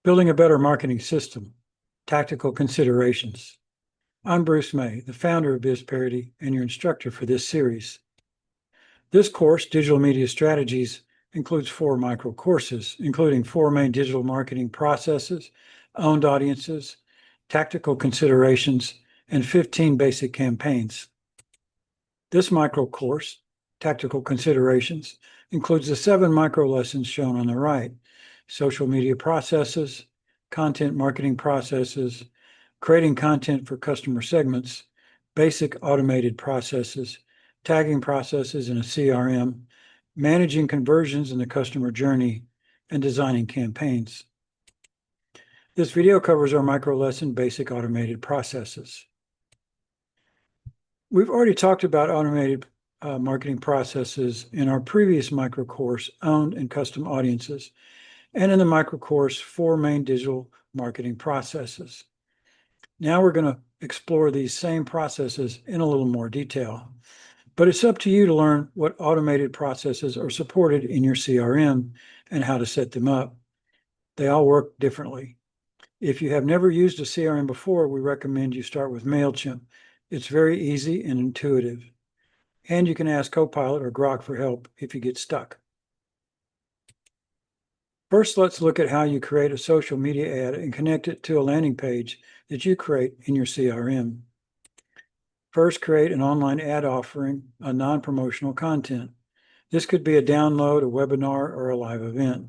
Building a better marketing system, tactical considerations. I'm Bruce May, the founder of Bizperity and your instructor for this series. This course, Digital Media Strategies, includes 4 micro courses, including 4 main digital marketing processes, owned audiences, tactical considerations, and 15 basic campaigns. This micro course, Tactical Considerations, includes the 7 micro lessons shown on the right: social media processes, content marketing processes, creating content for customer segments, basic automated processes, tagging processes in a CRM, managing conversions in the customer journey, and designing campaigns. This video covers our micro lesson, Basic Automated Processes. We've already talked about automated marketing processes in our previous micro course, Owned and Custom Audiences, and in the micro course, 4 main digital marketing processes. Now we're going to explore these same processes in a little more detail, but it's up to you to learn what automated processes are supported in your CRM and how to set them up. They all work differently. If you have never used a CRM before, we recommend you start with MailChimp. It's very easy and intuitive. And you can ask Copilot or Grok for help if you get stuck. First, let's look at how you create a social media ad and connect it to a landing page that you create in your CRM. First, create an online ad offering a non-promotional content. This could be a download, a webinar, or a live event.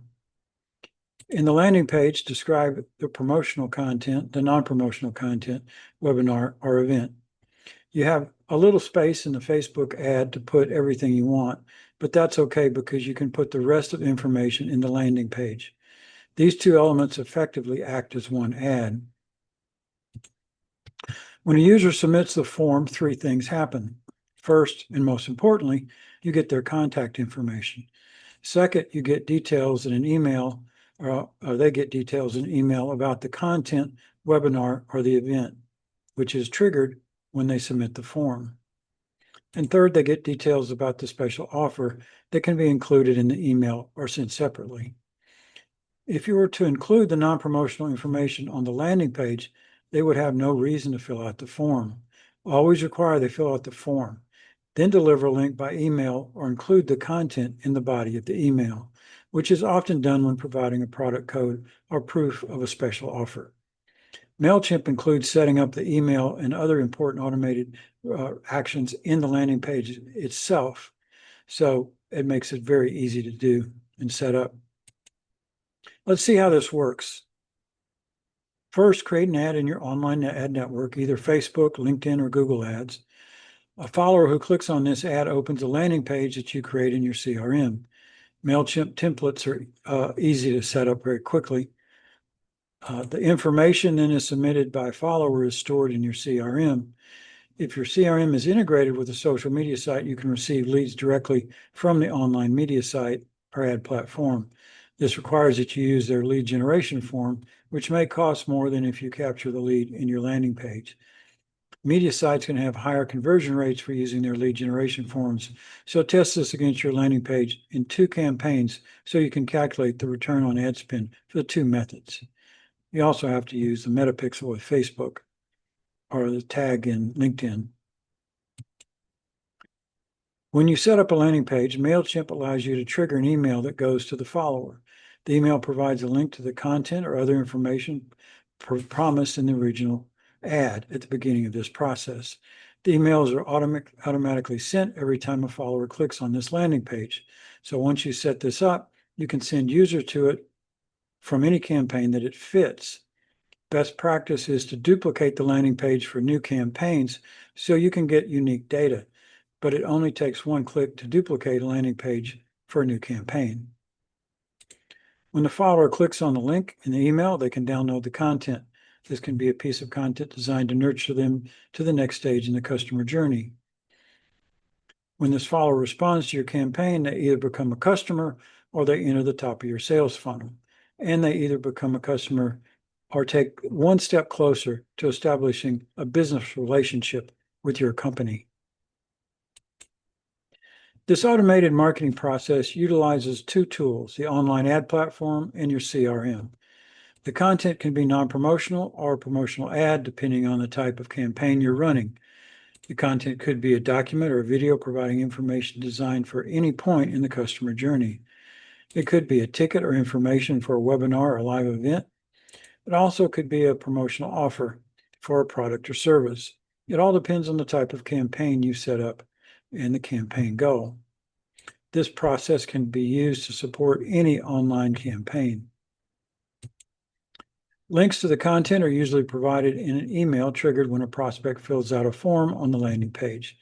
In the landing page, describe the promotional content, the non-promotional content, webinar, or event. You have a little space in the Facebook ad to put everything you want, but that's okay because you can put the rest of the information in the landing page. These 2 elements effectively act as one ad. When a user submits the form, 3 things happen. First, and most importantly, you get their contact information. Second, you get details in an email, or they get details in an email about the content, webinar, or the event, which is triggered when they submit the form. And third, they get details about the special offer that can be included in the email or sent separately. If you were to include the non-promotional information on the landing page, they would have no reason to fill out the form. Always require they fill out the form, then deliver a link by email or include the content in the body of the email, which is often done when providing a product code or proof of a special offer. MailChimp includes setting up the email and other important automated actions in the landing page itself, so it makes it very easy to do and set up. Let's see how this works. First, create an ad in your online ad network, either Facebook, LinkedIn, or Google Ads. A follower who clicks on this ad opens a landing page that you create in your CRM. MailChimp templates are easy to set up very quickly. The information then is submitted by a follower is stored in your CRM. If your CRM is integrated with a social media site, you can receive leads directly from the online media site or ad platform. This requires that you use their lead generation form, which may cost more than if you capture the lead in your landing page. Media sites can have higher conversion rates for using their lead generation forms, so test this against your landing page in 2 campaigns so you can calculate the return on ad spend for the 2 methods. You also have to use the metapixel with Facebook or the tag in LinkedIn. When you set up a landing page, MailChimp allows you to trigger an email that goes to the follower. The email provides a link to the content or other information promised in the original ad at the beginning of this process. The emails are automatically sent every time a follower clicks on this landing page. So once you set this up, you can send users to it from any campaign that it fits. Best practice is to duplicate the landing page for new campaigns so you can get unique data, but it only takes 1 click to duplicate a landing page for a new campaign. When the follower clicks on the link in the email, they can download the content. This can be a piece of content designed to nurture them to the next stage in the customer journey. When this follower responds to your campaign, they either become a customer or they enter the top of your sales funnel. And they either become a customer or take 1 step closer to establishing a business relationship with your company. This automated marketing process utilizes 2 tools, the online ad platform and your CRM. The content can be non-promotional or promotional ad, depending on the type of campaign you're running. The content could be a document or a video providing information designed for any point in the customer journey. It could be a ticket or information for a webinar or live event. It also could be a promotional offer for a product or service. It all depends on the type of campaign you set up and the campaign goal. This process can be used to support any online campaign. Links to the content are usually provided in an email triggered when a prospect fills out a form on the landing page.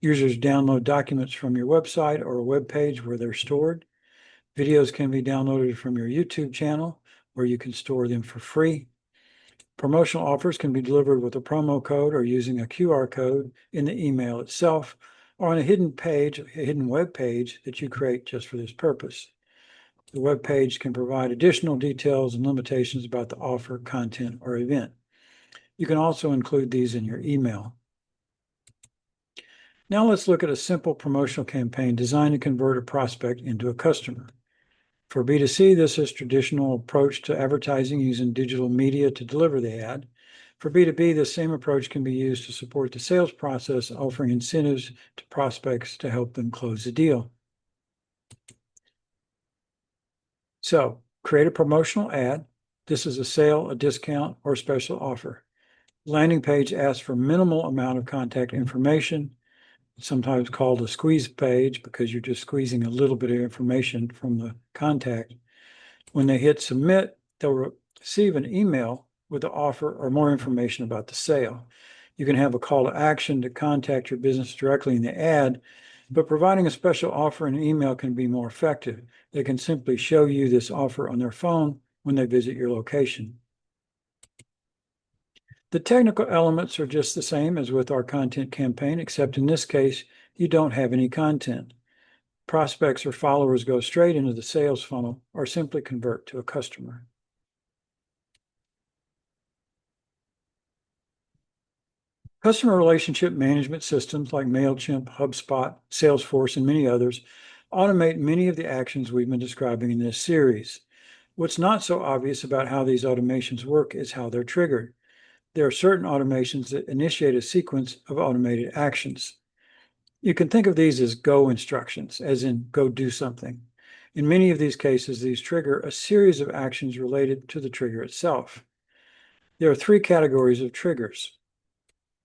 Users download documents from your website or a web page where they're stored. Videos can be downloaded from your YouTube channel where you can store them for free. Promotional offers can be delivered with a promo code or using a QR code in the email itself or on a hidden web page that you create just for this purpose. The web page can provide additional details and limitations about the offer, content, or event. You can also include these in your email. Now let's look at a simple promotional campaign designed to convert a prospect into a customer. For B2C, this is traditional approach to advertising using digital media to deliver the ad. For B2B, the same approach can be used to support the sales process, offering incentives to prospects to help them close the deal. So, create a promotional ad. This is a sale, a discount, or a special offer. Landing page asks for minimal amount of contact information, sometimes called a squeeze page because you're just squeezing a little bit of information from the contact. When they hit submit, they'll receive an email with the offer or more information about the sale. You can have a call to action to contact your business directly in the ad, but providing a special offer in an email can be more effective. They can simply show you this offer on their phone when they visit your location. The technical elements are just the same as with our content campaign, except in this case, you don't have any content. Prospects or followers go straight into the sales funnel or simply convert to a customer. Customer relationship management systems like MailChimp, HubSpot, Salesforce, and many others automate many of the actions we've been describing in this series. What's not so obvious about how these automations work is how they're triggered. There are certain automations that initiate a sequence of automated actions. You can think of these as go instructions, as in go do something. In many of these cases, these trigger a series of actions related to the trigger itself. There are three categories of triggers.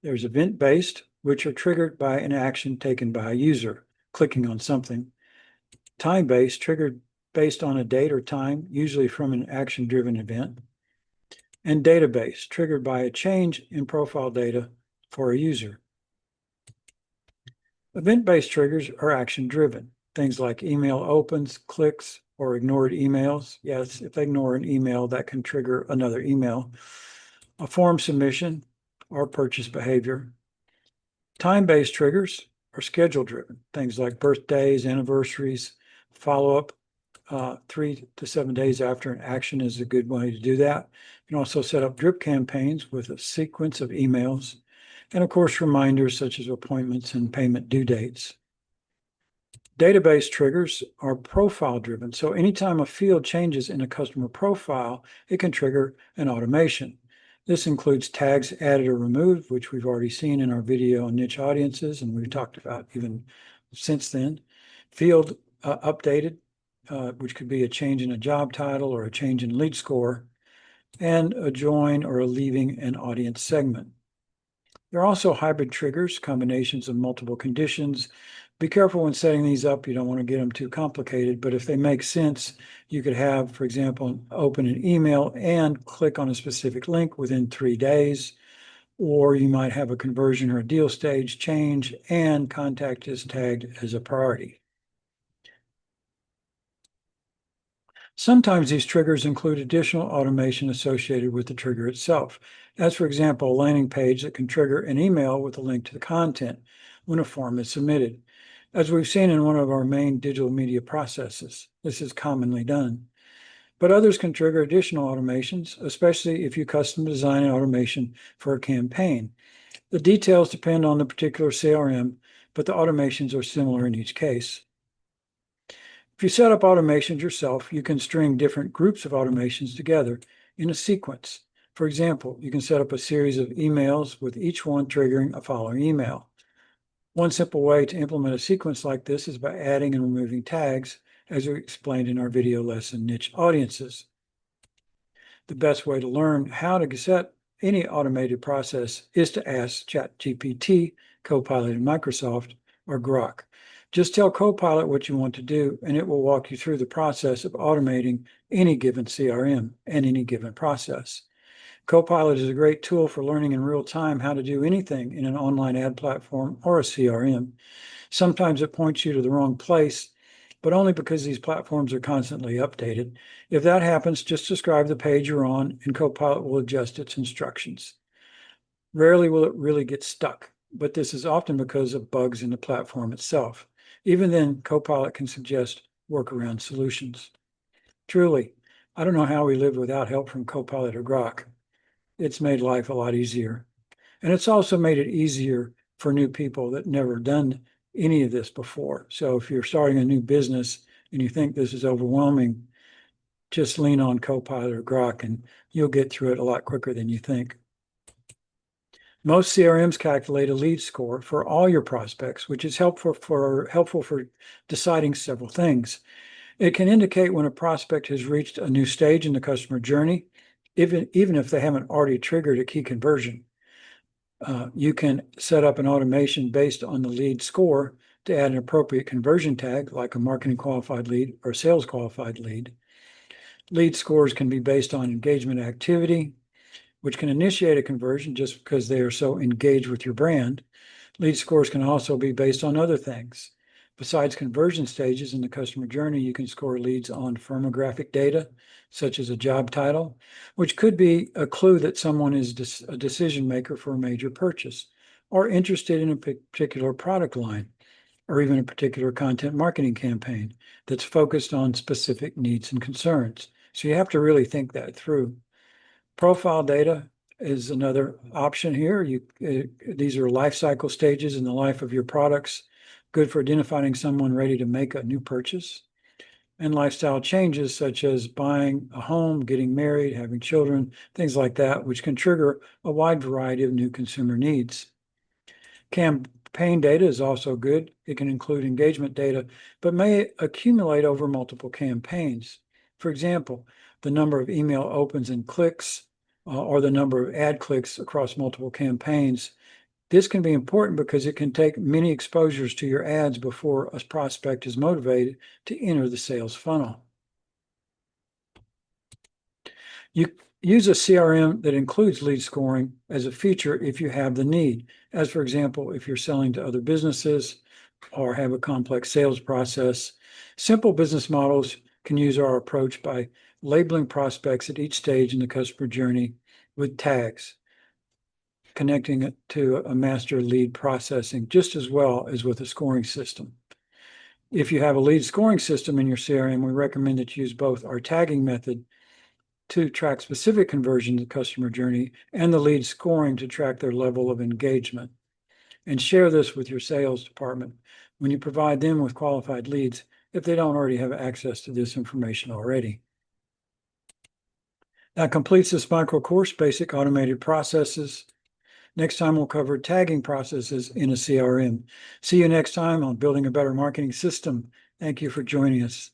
There's event-based, which are triggered by an action taken by a user, clicking on something. Time-based, triggered based on a date or time, usually from an action-driven event. And database, triggered by a change in profile data for a user. Event-based triggers are action-driven. Things like email opens, clicks, or ignored emails. Yes, if they ignore an email, that can trigger another email. A form submission or purchase behavior. Time-based triggers are schedule-driven. Things like birthdays, anniversaries, follow-up 3 to 7 days after an action is a good way to do that. You can also set up drip campaigns with a sequence of emails, and of course, reminders such as appointments and payment due dates. Database triggers are profile-driven. So anytime a field changes in a customer profile, it can trigger an automation. This includes tags added or removed, which we've already seen in our video on niche audiences, and we've talked about even since then. Field updated, which could be a change in a job title or a change in lead score, and a join or a leaving an audience segment. There are also hybrid triggers, combinations of multiple conditions. Be careful when setting these up. You don't want to get them too complicated, but if they make sense, you could have, for example, open an email and click on a specific link within 3 days, or you might have a conversion or a deal stage change and contact is tagged as a priority. Sometimes these triggers include additional automation associated with the trigger itself, as for example, a landing page that can trigger an email with a link to the content when a form is submitted. As we've seen in one of our main digital media processes, this is commonly done. But others can trigger additional automations, especially if you custom design an automation for a campaign. The details depend on the particular CRM, but the automations are similar in each case. If you set up automations yourself, you can string different groups of automations together in a sequence. For example, you can set up a series of emails with each one triggering a following email. One simple way to implement a sequence like this is by adding and removing tags, as we explained in our video lesson, Niche Audiences. The best way to learn how to set any automated process is to ask ChatGPT, Copilot in Microsoft, or Grok. Just tell Copilot what you want to do, and it will walk you through the process of automating any given CRM and any given process. Copilot is a great tool for learning in real time how to do anything in an online ad platform or a CRM. Sometimes it points you to the wrong place, but only because these platforms are constantly updated. If that happens, just describe the page you're on and Copilot will adjust its instructions. Rarely will it really get stuck, but this is often because of bugs in the platform itself. Even then, Copilot can suggest workaround solutions. Truly, I don't know how we live without help from Copilot or Grok. It's made life a lot easier. And it's also made it easier for new people that never done any of this before. So if you're starting a new business and you think this is overwhelming, just lean on Copilot or Grok and you'll get through it a lot quicker than you think. Most CRMs calculate a lead score for all your prospects, which is helpful for deciding several things. It can indicate when a prospect has reached a new stage in the customer journey, even if they haven't already triggered a key conversion. You can set up an automation based on the lead score to add an appropriate conversion tag, like a marketing qualified lead or sales qualified lead. Lead scores can be based on engagement activity, which can initiate a conversion just because they are so engaged with your brand. Lead scores can also be based on other things. Besides conversion stages in the customer journey, you can score leads on firmographic data, such as a job title, which could be a clue that someone is a decision maker for a major purchase, or interested in a particular product line, or even a particular content marketing campaign that's focused on specific needs and concerns. So you have to really think that through. Profile data is another option here. These are life cycle stages in the life of your products, good for identifying someone ready to make a new purchase. And lifestyle changes such as buying a home, getting married, having children, things like that, which can trigger a wide variety of new consumer needs. Campaign data is also good. It can include engagement data, but may accumulate over multiple campaigns. For example, the number of email opens and clicks, or the number of ad clicks across multiple campaigns. This can be important because it can take many exposures to your ads before a prospect is motivated to enter the sales funnel. You use a CRM that includes lead scoring as a feature if you have the need, as for example, if you're selling to other businesses or have a complex sales process. Simple business models can use our approach by labeling prospects at each stage in the customer journey with tags, connecting it to a master lead processing just as well as with a scoring system. If you have a lead scoring system in your CRM, we recommend that you use both our tagging method to track specific conversion to the customer journey and the lead scoring to track their level of engagement. And share this with your sales department when you provide them with qualified leads if they don't already have access to this information already. That completes this micro course, Basic Automated Processes. Next time, we'll cover tagging processes in a CRM. See you next time on Building a Better Marketing System. Thank you for joining us.